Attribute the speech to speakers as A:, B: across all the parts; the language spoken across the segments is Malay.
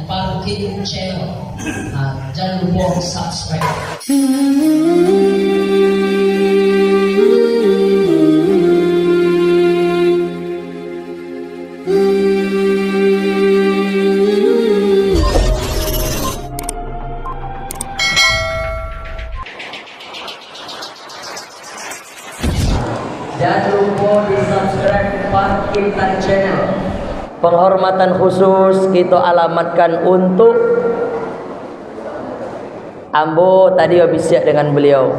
A: Parking Channel. Jangan lupa subscribe. Jangan lupa di subscribe Parking Channel. Penghormatan khusus kita alamatkan untuk Ambo tadi habis siap dengan beliau,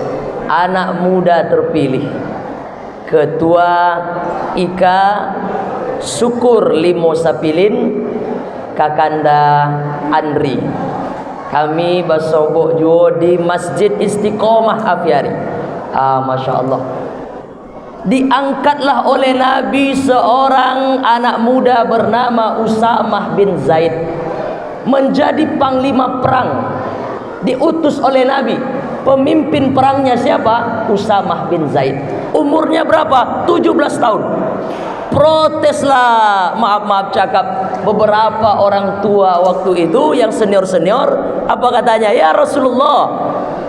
A: anak muda terpilih, Ketua Ika Syukur Limo Sapilin, Kakanda Andri. Kami bersobok juga di Masjid Istiqomah Afiari. Masya Allah. Diangkatlah oleh Nabi seorang anak muda bernama Usamah bin Zaid menjadi panglima perang. Diutus oleh Nabi. Pemimpin perangnya siapa? Usamah bin Zaid. Umurnya berapa? 17 tahun. Proteslah, maaf cakap, beberapa orang tua waktu itu yang senior-senior. Apa katanya? Ya Rasulullah,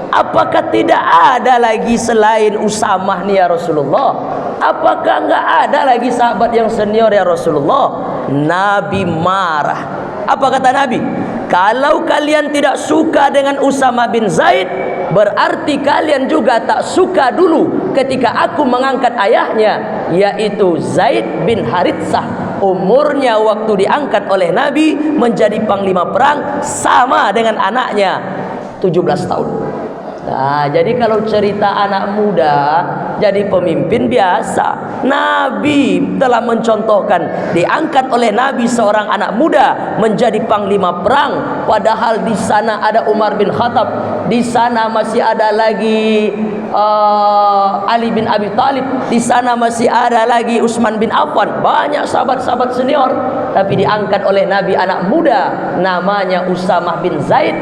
A: apakah tidak ada lagi selain Usamah nih ya Rasulullah? Apakah enggak ada lagi sahabat yang senior ya Rasulullah? Nabi marah. Apa kata Nabi? Kalau kalian tidak suka dengan Usamah bin Zaid, berarti kalian juga tak suka dulu ketika aku mengangkat ayahnya, yaitu Zaid bin Haritsah. Umurnya waktu diangkat oleh Nabi menjadi panglima perang sama dengan anaknya, 17 tahun. Nah, jadi kalau cerita anak muda jadi pemimpin biasa. Nabi telah mencontohkan, diangkat oleh Nabi seorang anak muda menjadi panglima perang, padahal di sana ada Umar bin Khattab, di sana masih ada lagi Ali bin Abi Thalib, di sana masih ada lagi Utsman bin Affan, banyak sahabat-sahabat senior, tapi diangkat oleh Nabi anak muda namanya Usamah bin Zaid.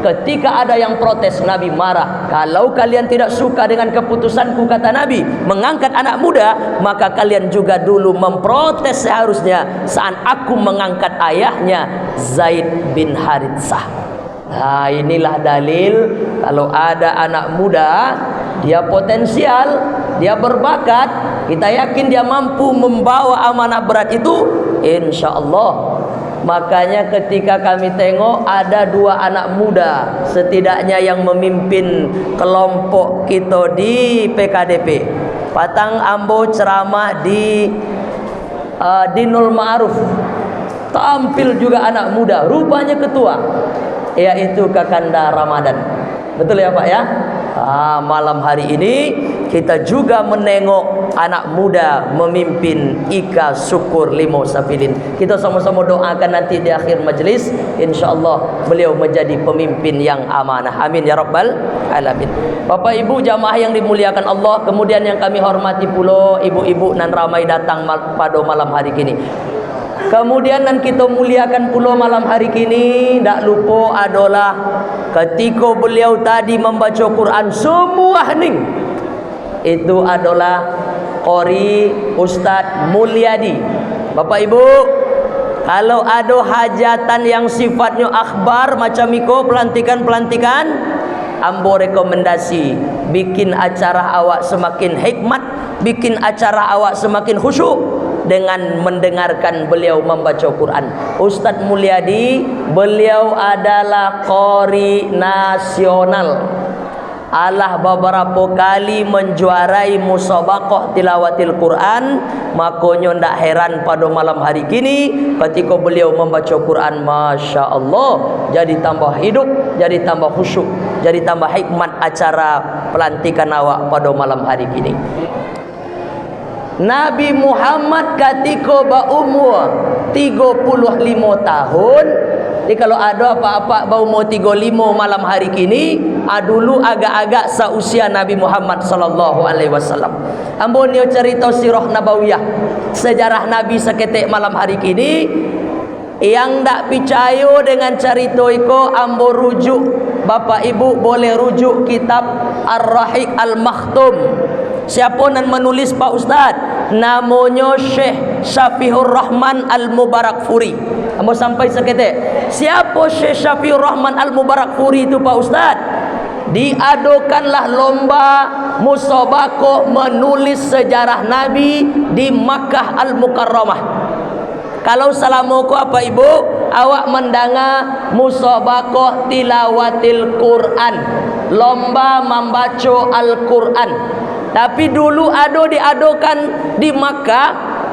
A: Ketika ada yang protes, Nabi marah. Kalau kalian tidak suka dengan keputusanku, kata Nabi, mengangkat anak muda, maka kalian juga dulu memprotes seharusnya saat aku mengangkat ayahnya, Zaid bin Haritsah. Nah, inilah dalil kalau ada anak muda, dia potensial, dia berbakat, kita yakin dia mampu membawa amanah berat itu, insya Allah. Makanya ketika kami tengok ada dua anak muda setidaknya yang memimpin kelompok kita di PKDP. Patang Ambo ceramah di Dinul Ma'ruf. Tampil juga anak muda, rupanya ketua, yaitu Kakanda Ramadan. Betul ya Pak ya? Malam hari ini kita juga menengok anak muda memimpin Ika Syukur Limo Sapilin. Kita sama-sama doakan nanti di akhir majlis, insyaallah beliau menjadi pemimpin yang amanah. Amin ya rabbal alamin. Bapak Ibu jamaah yang dimuliakan Allah, kemudian yang kami hormati pula ibu-ibu nan ramai datang pada malam hari ini. Kemudian dan kita muliakan pula malam hari kini, tak lupa adalah ketika beliau tadi membaca Quran semua hening. Itu adalah Qori Ustadz Mulyadi. Bapak Ibu, kalau ada hajatan yang sifatnya akhbar macam itu, pelantikan-pelantikan, Ambo rekomendasi bikin acara awak semakin hikmat, bikin acara awak semakin khusyuk dengan mendengarkan beliau membaca Quran. Ustadz Mulyadi, beliau adalah qori nasional. Allah beberapa kali menjuarai musabaqah tilawatil Quran. Makanya ndak heran pada malam hari kini ketika beliau membaca Quran, Masya Allah, jadi tambah hidup, jadi tambah khusyuk, jadi tambah hikmat acara pelantikan awak pada malam hari kini. Nabi Muhammad ketika berumur 35 tahun. Jadi kalau ada apa-apa berumur 35 malam hari kini, dulu agak-agak seusia Nabi Muhammad sallallahu alaihi wasallam. Ambo ni cerita sirah nabawiyah, sejarah Nabi seketik malam hari kini. Yang tak percaya dengan cerita itu, ambo rujuk, Bapak Ibu boleh rujuk kitab Ar-Rahiq Al-Makhtum. Siapa yang menulis Pak Ustaz? Namanya Syekh Syafihur Rahman Al-Mubarakfuri. Ambo sampai seketik. Siapa Syekh Syafihur Rahman Al-Mubarakfuri itu Pak Ustaz? Diadakanlah lomba musabakoh menulis sejarah Nabi di Makkah Al-Mukarramah. Kalau salamuku apa ibu, awak mendanga musabakoh tilawatil Quran, lomba membaca Al-Quran. Tapi dulu diadokan di Makkah,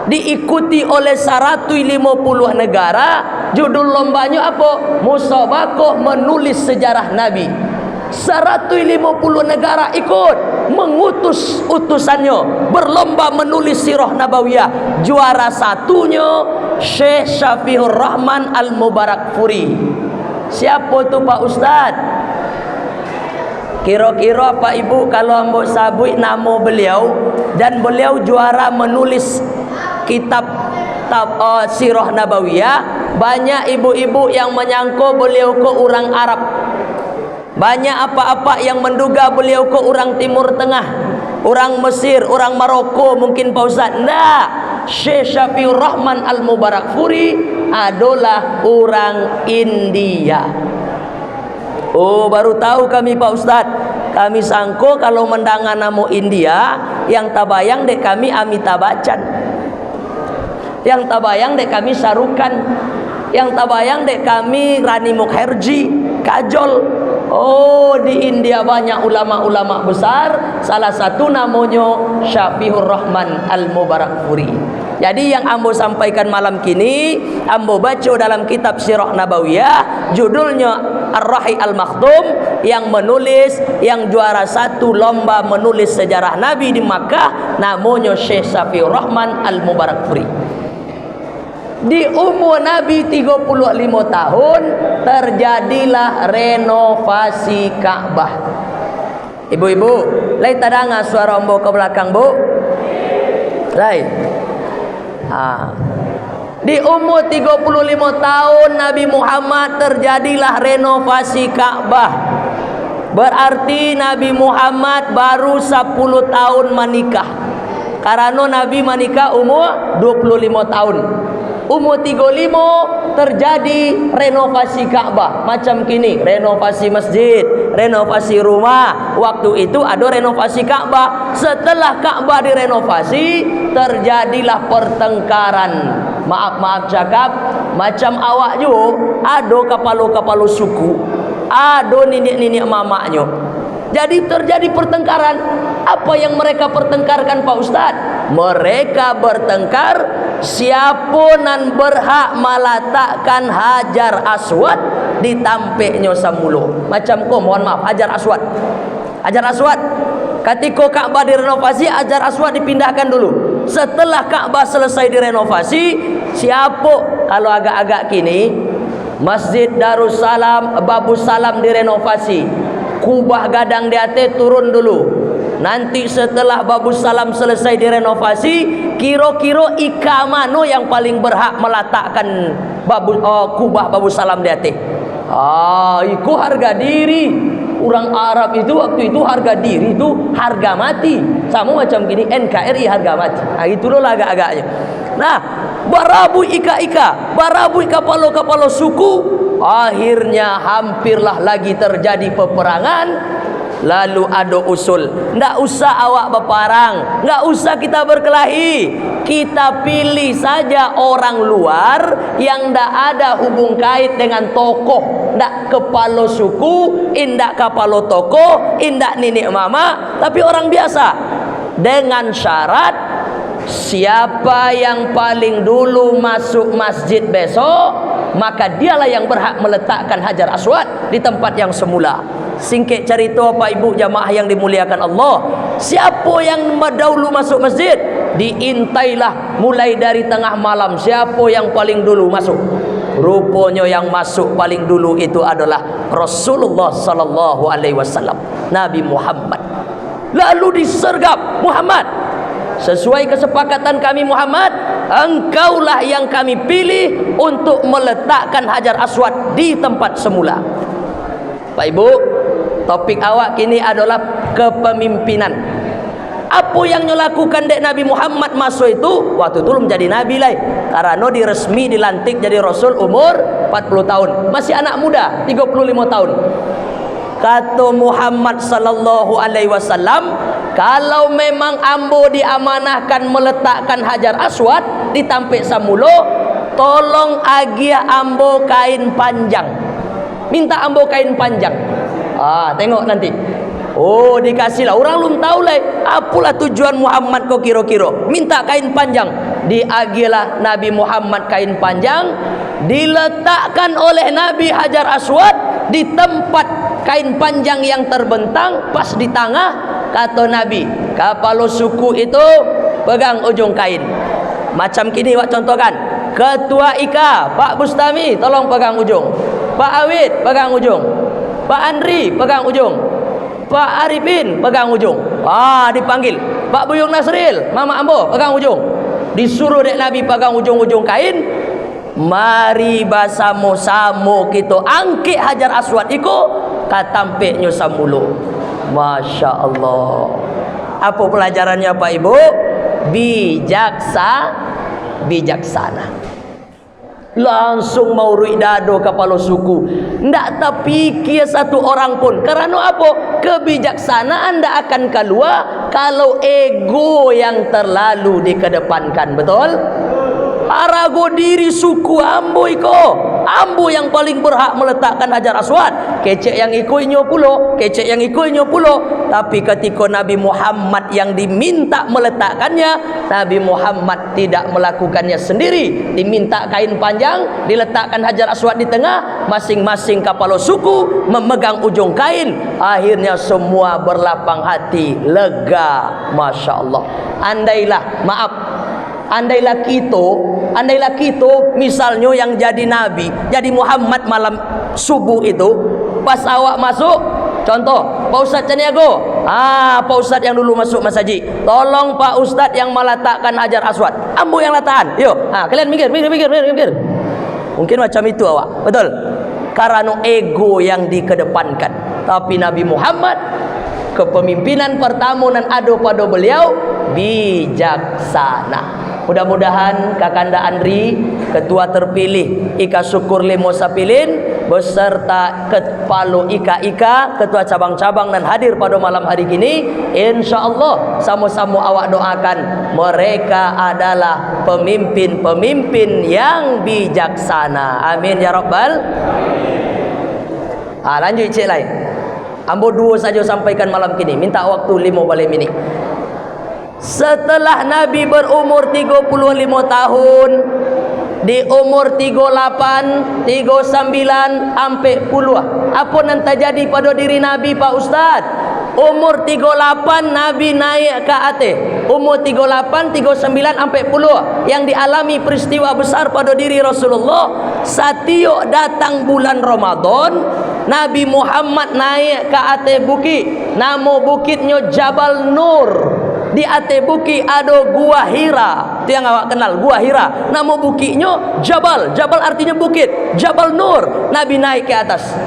A: diikuti oleh 150 negara. Judul lombanya apa? Musabakoh menulis sejarah Nabi. 150 negara ikut mengutus utusannya berlomba menulis sirah nabawiyah. Juara satunya Syekh Syafihur Rahman Al-Mubarakfuri. Siapa tu Pak Ustaz? Kira-kira Pak Ibu kalau ambo sabut nama beliau, dan beliau juara menulis kitab sirah nabawiyah, banyak ibu-ibu yang menyangka beliau ke orang Arab. Banyak apa-apa yang menduga beliau ke orang Timur Tengah, orang Mesir, orang Maroko mungkin Pak Ustaz. Nah, Syekh Syafihur Rahman Al-Mubarakfuri adalah orang India. Oh, baru tahu kami Pak Ustaz. Kami sangko kalau mendengar nama India, yang tabayang dek kami Amitabh Bachchan, yang tabayang dek kami Shahrukh, yang tabayang dek kami Rani Mukherjee, Kajol. Oh, di India banyak ulama-ulama besar, salah satu namanya Syafihur Rahman Al-Mubarakfuri. Jadi yang ambo sampaikan malam kini, ambo baca dalam kitab Sirah Nabawiyah, judulnya Ar-Rahi Al-Makhdum, yang menulis, yang juara satu lomba menulis sejarah Nabi di Makkah, namanya Syekh Syafihur Rahman Al-Mubarakfuri. Di umur Nabi 35 tahun terjadilah renovasi Ka'bah. Ibu-ibu, lai tadanga suara ambo ke belakang, Bu? Lai. Di umur 35 tahun Nabi Muhammad terjadilah renovasi Ka'bah. Berarti Nabi Muhammad baru 10 tahun menikah. Karena Nabi menikah umur 25 tahun. Umur 35 terjadi renovasi Ka'bah. Macam kini, renovasi masjid, renovasi rumah. Waktu itu ada renovasi Ka'bah. Setelah Ka'bah direnovasi, terjadilah pertengkaran. Maaf cakap, macam awak juga ada kepala-kepala suku, ada nenek-nenek mamaknya. Jadi terjadi pertengkaran. Apa yang mereka pertengkarkan Pak Ustaz? Mereka bertengkar siapa nan berhak meletakkan Hajar Aswad di tampeknya semula. Macam ko, mohon maaf, Hajar Aswad. Hajar Aswad, ketika Ka'bah direnovasi, Hajar Aswad dipindahkan dulu. Setelah Ka'bah selesai direnovasi, siapa, kalau agak-agak kini, Masjid Darussalam, Babus Salam direnovasi, kubah gadang di atas turun dulu. Nanti setelah Babus Salam selesai direnovasi, kira-kira ika mano yang paling berhak meletakkan kubah Babus Salam di atas? Itu harga diri. Orang Arab itu waktu itu harga diri itu harga mati. Sama macam gini NKRI harga mati. Itu loh agak-agaknya. Nah, barabui ika-ika, barabui kapalo-kapalo suku, akhirnya hampirlah lagi terjadi peperangan. Lalu ada usul, ndak usah awak berperang, ndak usah kita berkelahi, kita pilih saja orang luar yang ndak ada hubung kait dengan tokoh, ndak kepala suku, indak kepala tokoh, indak nenek mama, tapi orang biasa, dengan syarat siapa yang paling dulu masuk masjid besok, maka dialah yang berhak meletakkan Hajar Aswad di tempat yang semula. Singkat cerita Pak Ibu jamaah yang dimuliakan Allah, siapa yang dahulu masuk masjid, diintailah mulai dari tengah malam siapa yang paling dulu masuk. Rupanya yang masuk paling dulu itu adalah Rasulullah sallallahu alaihi wasallam, Nabi Muhammad. Lalu disergap, Muhammad, sesuai kesepakatan kami Muhammad, engkaulah yang kami pilih untuk meletakkan Hajar Aswad di tempat semula. Pak Ibu, topik awak kini adalah kepemimpinan. Apa yang nyo lakukan dek Nabi Muhammad masuk itu? Waktu itu belum jadi nabi lah. Karena diresmi dilantik jadi rasul umur 40 tahun. Masih anak muda, 35 tahun. Kata Muhammad sallallahu alaihi wasallam, kalau memang ambo diamanahkan meletakkan Hajar Aswad di tampik samulo, tolong agia ambo kain panjang. Minta ambo kain panjang. Tengok nanti. Oh, dikasihlah. Orang belum tahu lah apalah tujuan Muhammad kok kira-kira. Minta kain panjang. Diagilah Nabi Muhammad kain panjang, diletakkan oleh Nabi Hajar Aswad di tempat kain panjang yang terbentang pas di tengah. Kata Nabi, kepala suku itu pegang ujung kain. Macam kini wak contohkan. Ketua Ika, Pak Bustami tolong pegang ujung. Pak Awid pegang ujung. Pak Andri pegang ujung. Pak Arifin pegang ujung. Dipanggil. Pak Buyung Nasril, Mama Ambo pegang ujung. Disuruh dek Nabi pegang ujung-ujung kain. Mari basamo-samo kita angkit Hajar Aswad iko katampiknya samulu. Masya Allah. Apa pelajarannya Pak Ibu? Bijaksana. Langsung mau ruik dado kepala suku. Ndak terpikir satu orang pun. Karena apa? Kebijaksanaan ndak akan keluar kalau ego yang terlalu dikedepankan. Betul? Arago diri suku ambo iko. Ambo yang paling berhak meletakkan Hajar Aswad. Kecek yang ikoinyo pulo, kecek yang ikoinyo pulo. Tapi ketika Nabi Muhammad yang diminta meletakkannya, Nabi Muhammad tidak melakukannya sendiri. Diminta kain panjang, diletakkan Hajar Aswad di tengah, masing-masing kepala suku memegang ujung kain. Akhirnya semua berlapang hati, lega. Masya Allah. Andailah kita misalnya yang jadi Nabi, jadi Muhammad malam subuh itu, pas awak masuk, contoh Pak Ustadz Caniago, Pak Ustadz yang dulu masuk masjid, tolong Pak Ustadz yang meletakkan Hajar Aswad, ambo yang letakkan, yuk, kalian mikir. Mungkin macam itu awak, betul? Karena ego yang dikedepankan. Tapi Nabi Muhammad, kepemimpinan pertama dan ado pada beliau bijaksana. Mudah-mudahan Kakanda Andri, ketua terpilih Ika Syukur Lemo Sapilin, beserta kepala Ika-Ika, ketua cabang-cabang dan hadir pada malam hari ini, insya-Allah sama-sama awak doakan mereka adalah pemimpin-pemimpin yang bijaksana. Amin ya rabbal. Lanjut cik lain. Ambo dua saja sampaikan malam kini. Minta waktu 5 malam ini. Setelah Nabi berumur 35 tahun, di umur 38, 39 sampai puluh, apa yang terjadi pada diri Nabi Pak Ustaz? Umur 38 Nabi naik ke atas. Umur 38, 39 sampai puluh yang dialami peristiwa besar pada diri Rasulullah. Setiap datang bulan Ramadan, Nabi Muhammad naik ke atas bukit. Nama bukitnya Jabal Nur. Di atas bukit ada Gua Hira. Itu yang awak kenal, Gua Hira. Nama bukitnya Jabal. Jabal artinya bukit. Jabal Nur. Nabi naik ke atas.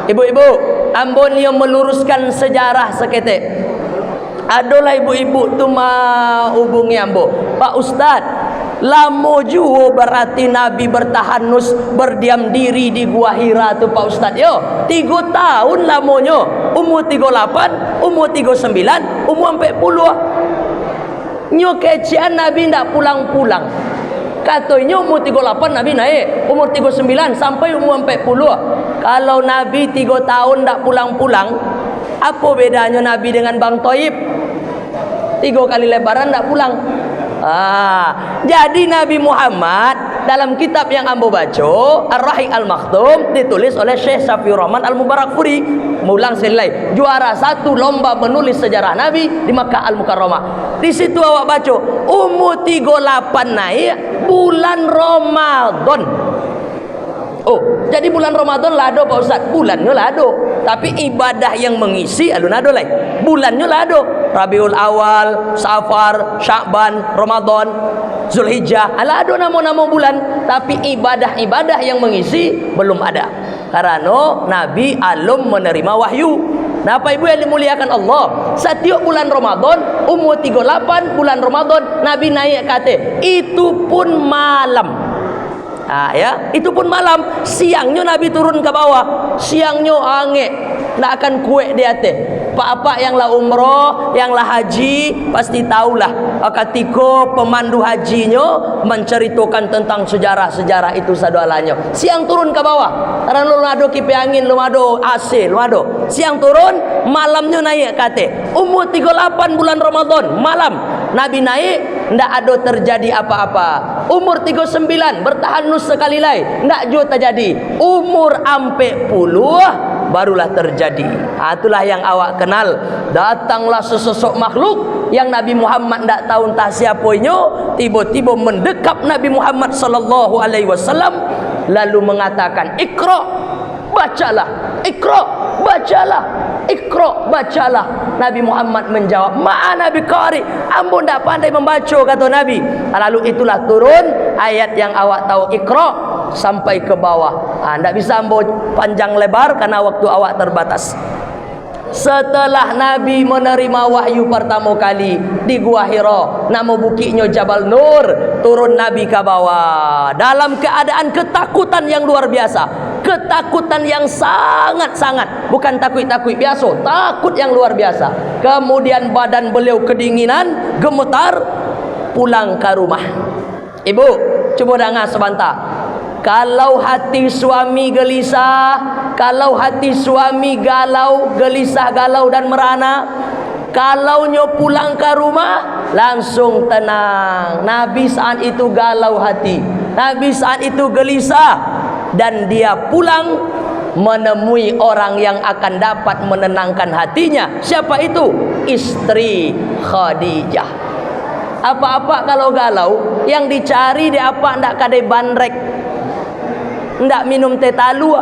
A: Ibu-ibu, ambon yang meluruskan sejarah seketik. Adalah ibu-ibu tu mau hubungi ambo. Pak Ustaz, lama juga berarti Nabi bertahanus berdiam diri di Gua Hira tu Pak Ustaz. 3 tahun lamanya. Umur 38, umur 39, umur 40. Nyo kecian Nabi ndak pulang-pulang. Katanya umur 38 Nabi naik, umur 39 sampai umur 40. Kalau Nabi 3 tahun ndak pulang-pulang, apa bedanya Nabi dengan Bang Toib? 3 kali lebaran ndak pulang. Jadi Nabi Muhammad dalam kitab yang ambo baca Ar-Rahiq Al-Maktum ditulis oleh Syekh Safiur Rahman Al-Mubarakfuri, mulang selai juara 1 lomba menulis sejarah Nabi di Makkah Al-Mukarramah. Di situ awak baca umur 38 naik bulan Ramadan. Oh, jadi bulan Ramadan lado Pak Ustaz. Bulannya lado, tapi ibadah yang mengisi alun ado lain. Bulannya lado. Rabiul Awal, Safar, Sya'ban, Ramadan, Zulhijjah. Lado nama-nama bulan, tapi ibadah-ibadah yang mengisi belum ada. Karena Nabi alum menerima wahyu. Nah, Bapak Ibu yang dimuliakan Allah, setiap bulan Ramadan, umur 38 bulan Ramadan, Nabi naik ke atas. Itu pun malam. Ya, itu pun malam. Siangnya Nabi turun ke bawah. Siangnya angin, tak akan kuat di atas. Pak-pak yang lah umroh, yang lah haji, pasti tahulah ketika pemandu hajinya menceritakan tentang sejarah-sejarah itu sadalanya. Siang turun ke bawah, karena lu ada kipas angin, lu ada AC, lu ada. Siang turun, malamnya naik ke atas. Umur 38 bulan Ramadan, malam Nabi naik, ndak ada terjadi apa-apa. Umur 39 bertahan nus sekali lagi, ndak juga terjadi. Umur ampe puluh barulah terjadi. Itulah yang awak kenal. Datanglah sesosok makhluk yang Nabi Muhammad tidak tahu entah siapanya, tiba-tiba mendekap Nabi Muhammad sallallahu alaihi wasallam lalu mengatakan, "Iqra, bacalah. Iqra, bacalah. Iqra, bacalah." Nabi Muhammad menjawab, "Ma'ana biqari." Ambo tidak pandai membaca, kata Nabi. Lalu itulah turun ayat yang awak tahu, Iqra, sampai ke bawah. Tidak bisa ambo panjang lebar karena waktu awak terbatas. Setelah Nabi menerima wahyu pertama kali di Gua Hira, nama bukitnya Jabal Nur, turun Nabi ke bawah dalam keadaan ketakutan yang luar biasa. Ketakutan yang sangat-sangat, bukan takut-takut biasa, takut yang luar biasa. Kemudian badan beliau kedinginan, gemetar, pulang ke rumah. Ibu, coba dengar sebentar. Kalau hati suami gelisah, kalau hati suami galau, gelisah, galau dan merana, kalau nyo pulang ke rumah langsung tenang. Nabi saat itu galau hati, Nabi saat itu gelisah, dan dia pulang menemui orang yang akan dapat menenangkan hatinya. Siapa itu? Istri Khadijah. Apa-apa kalau galau, yang dicari dia apa? Ndak kadai bandrek, ndak minum teh talu.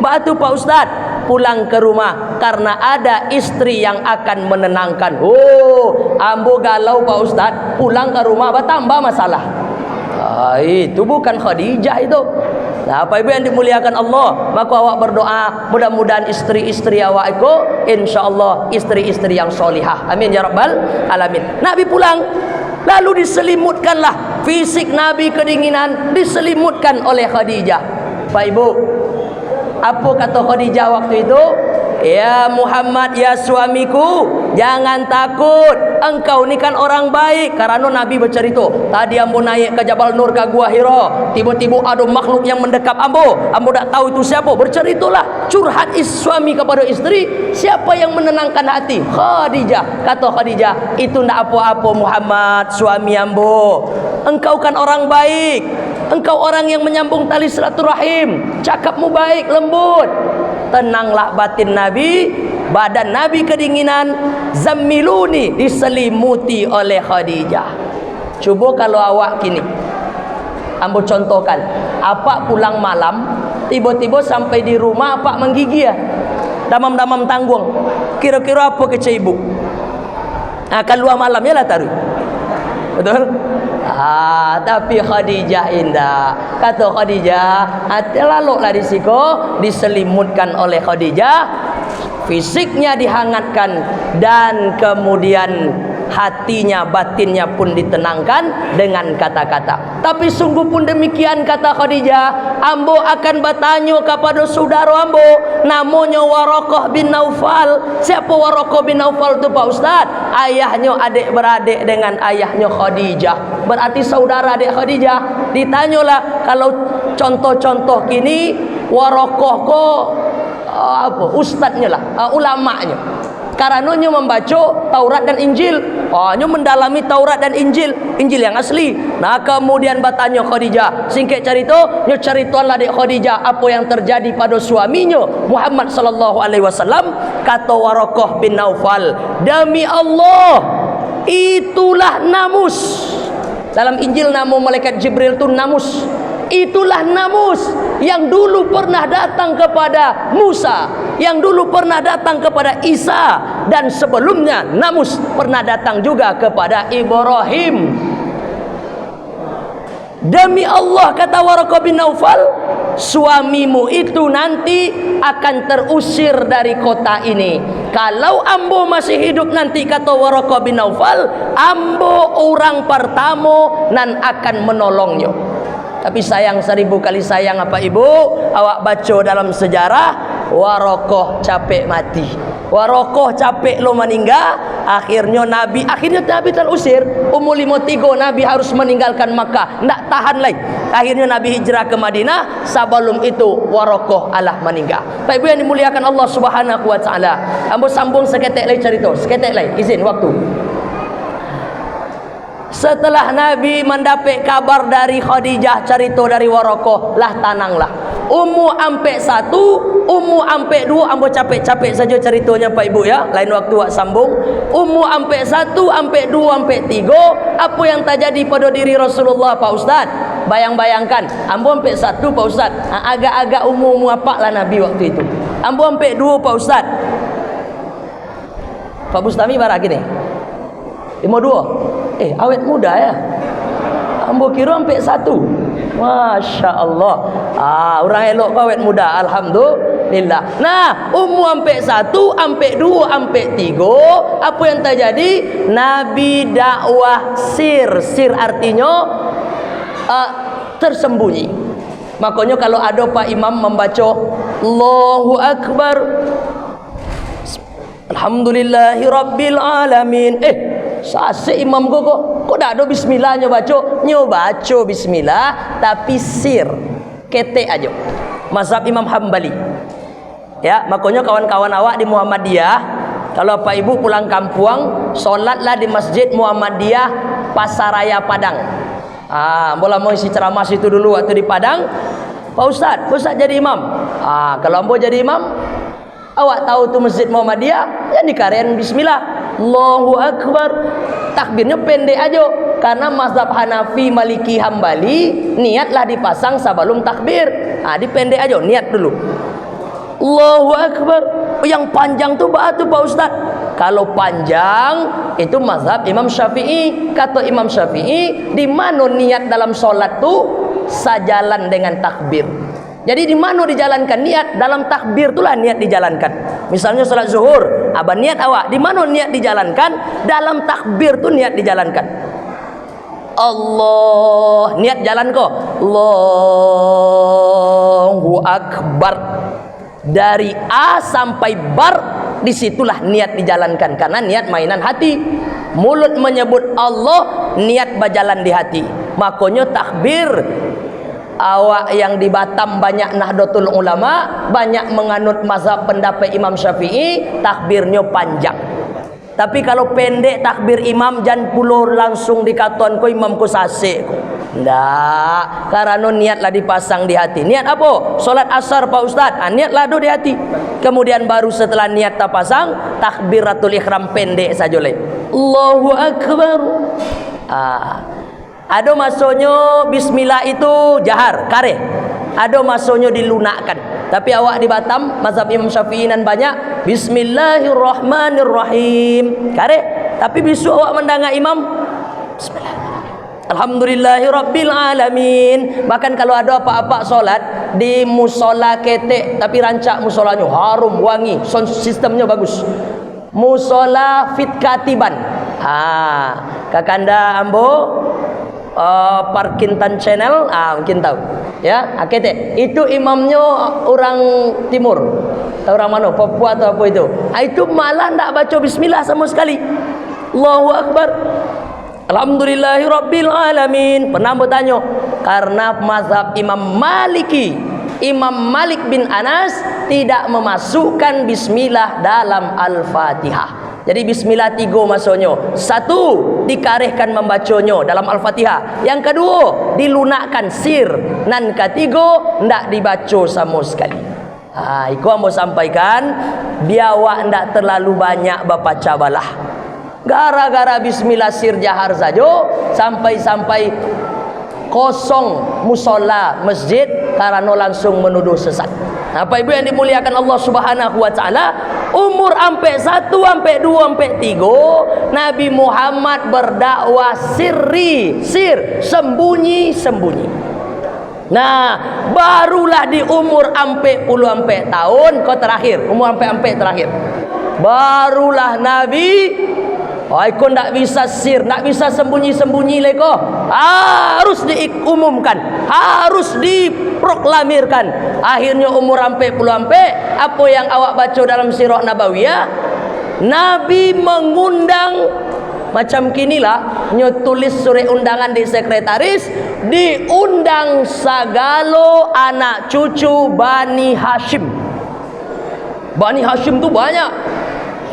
A: Batu Pak Ustaz, pulang ke rumah karena ada istri yang akan menenangkan. Oh, ambo galau Pak Ustaz, pulang ke rumah bertambah masalah. Itu bukan Khadijah itu. Nah, Bapak Ibu yang dimuliakan Allah, maka awak berdoa mudah-mudahan istri-istri awak itu insyaallah istri-istri yang solihah. Amin ya rabbal alamin. Nabi pulang, lalu diselimutkanlah fisik Nabi kedinginan, diselimutkan oleh Khadijah. Pak Ibu, apa kata Khadijah waktu itu? "Ya Muhammad, ya suamiku, jangan takut. Engkau ni kan orang baik." Karena Nabi bercerita, tadi ambo naik ke Jabal Nur ke Gua Hira, tiba-tiba ada makhluk yang mendekap ambo. Ambo tak tahu itu siapa. Berceritalah, curhat suami kepada istri, siapa yang menenangkan hati? Khadijah. Kata Khadijah, "Itu ndak apa-apa Muhammad, suami ambo. Engkau kan orang baik. Engkau orang yang menyambung tali silaturahim. Cakapmu baik, lembut." Tenanglah batin Nabi, badan Nabi kedinginan, zammiluni, diselimuti oleh Khadijah. Coba kalau awak kini, ambo contohkan, apa pulang malam, tiba-tiba sampai di rumah apa menggigil, damam-damam tanggung. Kira-kira apa kecil ibu? Keluar malamnya lah taruh. Betul? Tapi Khadijah indah. Kata Khadijah, laluklah di situ, diselimutkan oleh Khadijah, fisiknya dihangatkan, dan kemudian hatinya, batinnya pun ditenangkan dengan kata-kata. Tapi sungguh pun demikian, kata Khadijah, ambo akan bertanya kepada saudara ambo, namanya Waraqah bin Naufal. Siapa Waraqah bin Naufal itu Pak Ustaz? Ayahnya adik-beradik dengan ayahnya Khadijah, berarti saudara adik Khadijah. Ditanyalah, kalau contoh-contoh kini, Waraqah kok apa? Ustadznya lah, ulamanya. Karena dia membaca Taurat dan Injil, dia mendalami Taurat dan Injil, Injil yang asli. Nah, kemudian bertanya Khadijah, singkat cerita, dia ceritalah dek Khadijah apa yang terjadi pada suaminya Muhammad sallallahu alaihi wasallam. Kata Waraqah bin Naufal, "Demi Allah, itulah namus." Dalam Injil nama malaikat Jibril itu namus. Itulah namus yang dulu pernah datang kepada Musa, yang dulu pernah datang kepada Isa, dan sebelumnya namus pernah datang juga kepada Ibrahim. Demi Allah, kata Waraqah bin Naufal, suamimu itu nanti akan terusir dari kota ini. Kalau ambo masih hidup nanti, kata Waraqah bin Naufal, ambo orang pertama nan akan menolongnya. Tapi sayang, 1000 kali sayang apa ibu, awak baca dalam sejarah, Waraqah capek mati. Waraqah capek lo meninggal, akhirnya Nabi terusir. Umur 53 Nabi harus meninggalkan Makkah, ndak tahan lagi. Akhirnya Nabi hijrah ke Madinah. Sebelum itu Waraqah alah meninggal. Pak ibu yang dimuliakan Allah Subhanahu wa taala, ambo sambung seketek lagi cerita, seketek lagi izin waktu. Setelah Nabi mendapat kabar dari Khadijah, cerita dari Waraqah, lah tenanglah. Ummu ampe 1, ummu ampe 2, ambo capek-capek saja ceritanya Pak Ibu ya. Lain waktu wak sambung. Ummu ampe 1, ampe 2, ampe 3, apa yang terjadi pada diri Rasulullah Pak Ustaz? Bayang-bayangkan, ambo ampe 1 Pak Ustaz. Agak-agak ummu apa lah Nabi waktu itu. Ambo ampe 2 Pak Ustaz. Pak Bustami barang gini. 52. Awet muda ya. Ambo kira sampai 1. Masya Allah. Orang elok awet muda. Alhamdulillah. Nah, umur sampai 1, sampai 2, sampai 3. Apa yang terjadi? Nabi dakwah sir. Sir artinya tersembunyi. Makanya kalau ada Pak Imam membaca Allahu Akbar, Alhamdulillahi Rabbil Alamin, sase imam kok tak ada bismillah baca bismillah tapi sir ketek aja. Mazhab Imam Hambali ya. Makanya kawan-kawan awak di Muhammadiyah, kalau Pak Ibu pulang kampung, solatlah di Masjid Muhammadiyah Pasaraya Padang. Bola mau isi ceramah situ dulu waktu di Padang. Pak Ustaz jadi imam. Kalau ambo jadi imam, awak tahu tuh Masjid Muhammadiyah yang dikaren bismillah, Allahu Akbar. Takbirnya pendek aja, karena mazhab Hanafi, Maliki, Hambali niatlah dipasang sebelum takbir. Dipendek aja, niat dulu Allahu Akbar. Yang panjang tuh batu Pak Ustaz. Kalau panjang itu mazhab Imam Syafi'i. Kata Imam Syafi'i, di mana niat dalam sholat tuh sejalan dengan takbir. Jadi di mana dijalankan niat? Dalam takbir itulah niat dijalankan. Misalnya salat zuhur, abang niat awak, di mana niat dijalankan? Dalam takbir tu niat dijalankan. Allah, niat jalan kok. Allahu Akbar. Dari A sampai bar, disitulah niat dijalankan. Karena niat mainan hati. Mulut menyebut Allah, niat berjalan di hati. Makanya takbir, awak yang di Batam banyak Nahdlatul Ulama, banyak menganut mazhab pendapat Imam Syafi'i, takbirnya panjang. Tapi kalau pendek takbir imam, jangan puluh langsung dikaton ko imam ko sasik. Ndak, karena niatlah dipasang di hati. Niat apa? Salat asar Pak Ustaz. Niatlah do di hati. Kemudian baru setelah niat terpasang, takbiratul ihram pendek saja leh. Allahu Akbar. Ada masanya bismillah itu jahar, kareh. Ada masanya dilunakkan. Tapi awak di Batam, mazhab Imam Syafi'i nan banyak Bismillahirrahmanirrahim, kareh. Tapi besok awak mendengar imam Bismillahirrahmanirrahim, Alhamdulillahi Rabbil Alamin. Bahkan kalau ada apa-apa solat di musola ketek, tapi rancak musolanya harum, wangi, sound sistemnya bagus. Musola Fit Katiban. Kakanda ambo Parkintan Channel, mungkin tahu ya. Akete itu imamnya orang timur, tahu orang mana, Papua atau apa itu. Itu malah tak baca bismillah sama sekali. Allahu Akbar, Alhamdulillahi Rabbil Alamin. Pernah bertanya, karena mazhab Imam Maliki, Imam Malik bin Anas tidak memasukkan bismillah dalam Al-Fatihah. Jadi bismillah 3 masuknya. 1 dikarehkan membacanya dalam Al-Fatihah. Yang kedua dilunakkan sir. Dan ketiga ndak dibaca sama sekali. Iku mau sampaikan, biawak ndak terlalu banyak baca balah. Gara-gara bismillah sir jahar saja sampai-sampai kosong musola masjid karena langsung menuduh sesat. Apa ibu yang dimuliakan Allah Subhanahu wa taala, umur sampai 1, sampai 2, sampai 3 Nabi Muhammad berdakwah sir, sembunyi-sembunyi. Nah, barulah di umur ampe puluh ampe tahun kau terakhir, umur ampe terakhir. Barulah Nabi, kau ndak bisa sir, ndak bisa sembunyi-sembunyi leko. Harus diumumkan, harus diproklamirkan. Akhirnya umur ampe puluh ampe, apa yang awak baca dalam sirah Nabawiyah, Nabi mengundang macam kinilah, nyotulis surat undangan di sekretaris, diundang sagalo anak cucu Bani Hashim. Bani Hashim tu banyak.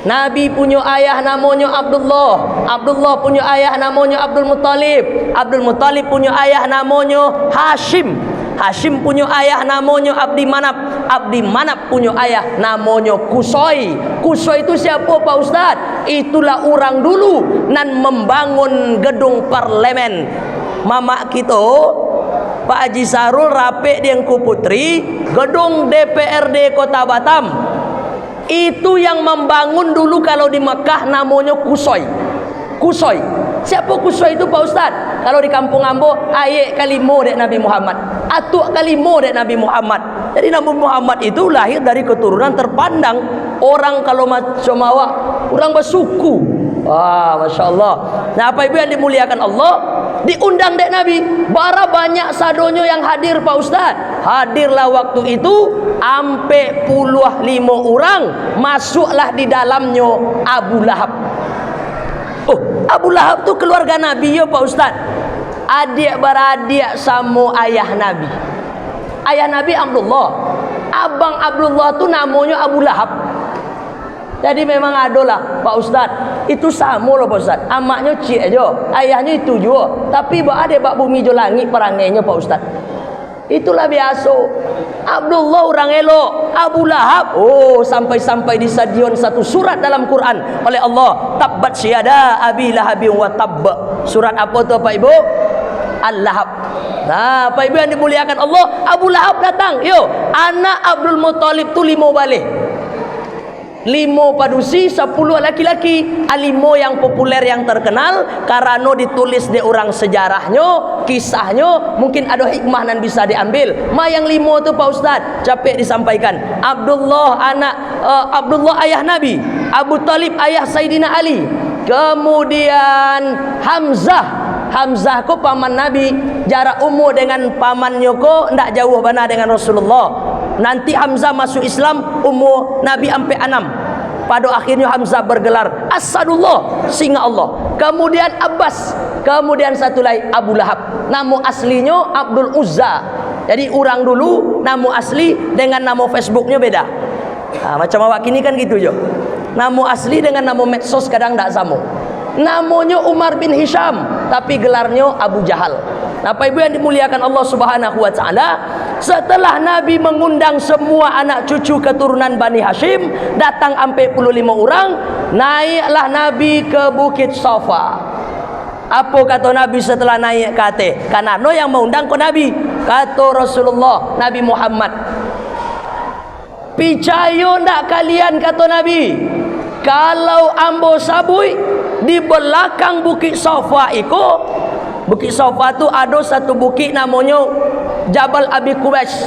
A: Nabi punya ayah namanya Abdullah, Abdullah punya ayah namanya Abdul Muttalib, Abdul Muttalib punya ayah namanya Hashim, Hashim punya ayah namanya Abdi Manap, Abdi Manap punya ayah namanya Kusoi. Kusoi itu siapa Pak Ustaz? Itulah orang dulu nan membangun gedung parlemen. Mama kita Pak Haji Sarul rapek di Engku Putri, gedung DPRD Kota Batam. Itu yang membangun dulu kalau di Mekah namanya Kusoi. Kusoi. Siapa Kusoi itu Pak Ustaz? Kalau di kampung Ambo, ayat kalimo dek Nabi Muhammad, atuk kalimo dek Nabi Muhammad. Jadi Nabi Muhammad itu lahir dari keturunan terpandang. Orang kalau macam awak, orang bersuku. Masya Allah. Nah, apa ibu yang dimuliakan Allah, diundang dek Nabi. Bara banyak sadonyo yang hadir Pak Ustaz. Hadirlah waktu itu ampe puluh 5 orang. Masuklah di dalamnya Abu Lahab. Abu Lahab tu keluarga Nabi ya Pak Ustaz. Adik beradik sama ayah Nabi. Ayah Nabi Abdullah, abang Abdullah tu namanya Abu Lahab. Jadi memang adalah Pak Ustaz, itu sama loh Pak Ustaz. Amaknya cik aja, ayahnya itu juga. Tapi ada bak bumi jo langit perangainya Pak Ustaz. Itulah biasa. Abdullah orang elok, Abu Lahab sampai-sampai disadion satu surat dalam Quran oleh Allah, tabbat syada abi lahabin wa tabb. Surat apa tu Pak Ibu? Al-Lahab. Nah, Pak Ibu yang dimuliakan Allah, Abu Lahab datang. Yo, anak Abdul Muttalib tu 5 balik. 5 padusi, 10 laki-laki. 5 yang populer yang terkenal karena ditulis di orang sejarahnya, kisahnya, mungkin ada hikmah nan bisa diambil. Yang 5 tu Pak Ustaz, capek disampaikan. Abdullah anak Abdullah ayah Nabi, Abu Talib ayah Sayyidina Ali. Kemudian Hamzah ko paman Nabi, jarak umur dengan pamannya ko ndak jauh bana dengan Rasulullah. Nanti Hamzah masuk Islam umur Nabi sampai 6. Pada akhirnya Hamzah bergelar Asadullah, singa Allah. Kemudian Abbas, kemudian satu lagi Abu Lahab. Nama aslinya Abdul Uzza. Jadi orang dulu nama asli dengan nama Facebooknya beda. Macam awak kini kan gitu jo. Nama asli dengan nama medsos kadang tak sama. Namanya Umar bin Hisham, tapi gelarnya Abu Jahal. Nah, Bapak Ibu yang dimuliakan Allah Subhanahu wa taala, setelah Nabi mengundang semua anak cucu keturunan Bani Hashim, datang sampai 45 orang, naiklah Nabi ke Bukit Safa. Apa kata Nabi setelah naik ke atas? Karena yang mengundang ke Nabi. Kata Rasulullah, Nabi Muhammad, "Picayo ndak kalian," kata Nabi, "kalau ambo sabui di belakang Bukit Safa itu." Bukit Safa tu ada satu bukit namanya Jabal Abi Qubais.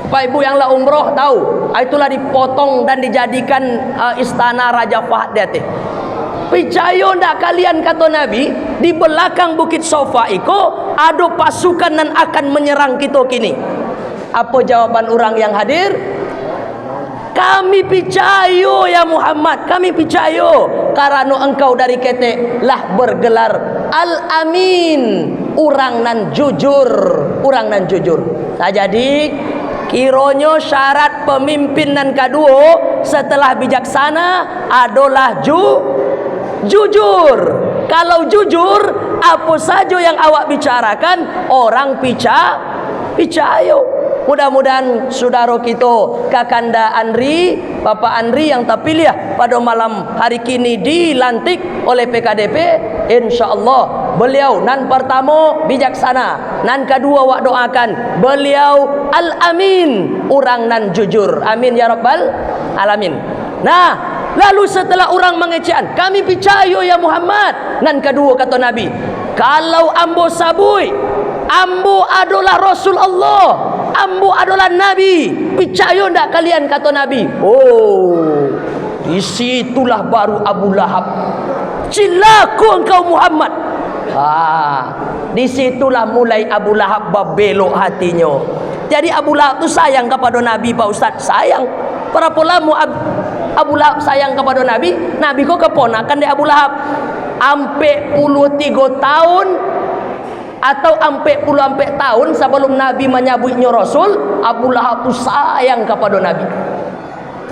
A: Pak Ibu yang lah umroh tahu, itulah dipotong dan dijadikan istana Raja Fahd dia. Percaya ndak kalian, kata Nabi, di belakang Bukit Safa itu ada pasukan yang akan menyerang kita kini. Apa jawaban orang yang hadir? Kami percaya ya Muhammad, kami percaya karena engkau dari ketek lah bergelar Al-Amin, orang nan jujur, orang nan jujur. Nah, jadi kiranya syarat pemimpin nan kedua setelah bijaksana adalah jujur. Kalau jujur, apa saja yang awak bicarakan orang percaya. Mudah-mudahan saudara kita Kakanda Andri, Bapak Andri yang terpilih pada malam hari kini dilantik oleh PKDP, insyaallah beliau nan pertama bijaksana, nan kedua wak doakan beliau Al-Amin, orang nan jujur. Amin ya rabbal alamin. Nah, lalu setelah orang mengecehan, kami percaya ya Muhammad. Nan kedua kata Nabi, kalau ambo sabui ambu adalah Rasul Allah, ambu adalah Nabi. Percaya tak kalian kata Nabi? Oh, disitulah baru Abu Lahab. Cilaku engkau Muhammad. Disitulah mulai Abu Lahab berbelok hatinya. Jadi Abu Lahab tu sayang kepada Nabi, Pak Ustaz. Sayang. Berapa lama Abu Lahab sayang kepada Nabi? Nabi kok keponakan dia Abu Lahab. Ampe 33 tahun atau ampe puluh tahun sebelum Nabi menyebutnya Rasul, Abu Lahab tu sayang kepada Nabi.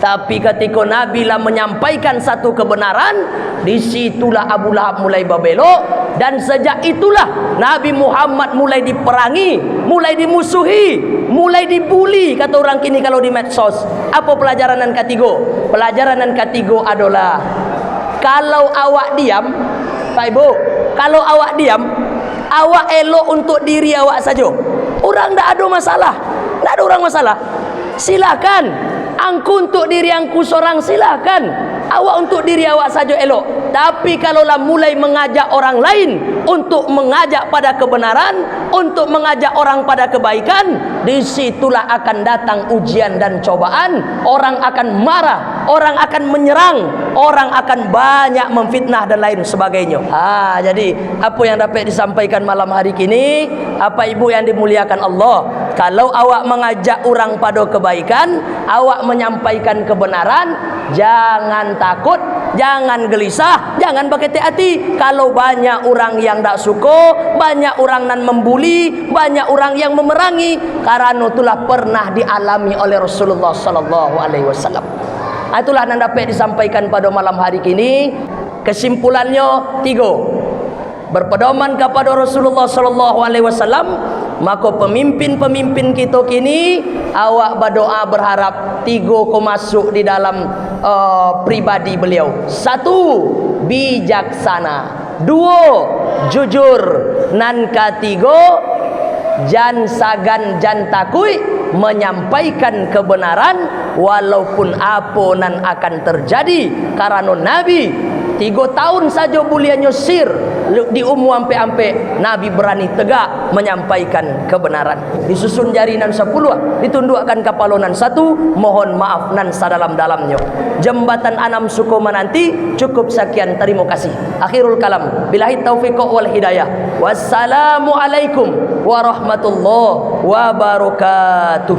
A: Tapi ketika Nabi lah menyampaikan satu kebenaran, disitulah Abu Lahab mulai berbelok. Dan sejak itulah Nabi Muhammad mulai diperangi, mulai dimusuhi, mulai dibuli, kata orang kini kalau di medsos. Apa pelajaran yang ketiga? Pelajaran yang ketiga adalah, kalau awak diam, Pak Ibu, kalau awak diam, awak elok untuk diri awak saja. Orang tak ada masalah. Tak ada orang masalah. Silakan. Angku untuk diri angku seorang, silakan. Awak untuk diri awak saja elok. Tapi kalaulah mulai mengajak orang lain untuk mengajak pada kebenaran, untuk mengajak orang pada kebaikan, disitulah akan datang ujian dan cobaan. Orang akan marah, orang akan menyerang, orang akan banyak memfitnah dan lain sebagainya. Jadi apa yang dapat disampaikan malam hari ini, apa ibu yang dimuliakan Allah, kalau awak mengajak orang pada kebaikan, awak menyampaikan kebenaran, jangan takut, jangan gelisah, jangan pakai hati. Kalau banyak orang yang tak suka, banyak orang yang membuli, banyak orang yang memerangi, karena itulah pernah dialami oleh Rasulullah sallallahu alaihi wasallam. Itulah yang dapat disampaikan pada malam hari ini. Kesimpulannya 3. Berpedoman kepada Rasulullah sallallahu alaihi wasallam, maka pemimpin-pemimpin kita kini awak berdoa berharap 3 masuk di dalam pribadi beliau. 1. Bijaksana. 2. Jujur. Nan ketiga, jan sagan jan takui, menyampaikan kebenaran walaupun apa nan akan terjadi. Karena Nabi 3 tahun saja buliannya sir di umur ampe-ampe, Nabi berani tegak menyampaikan kebenaran. Disusun jari nan 10, ditundukkan kepala nan 1, mohon maaf nan sadalam-dalamnya. Jembatan anam suku menanti. Cukup sekian, terima kasih. Akhirul kalam, billahi taufiq wal hidayah. Wassalamualaikum warahmatullahi wabarakatuh.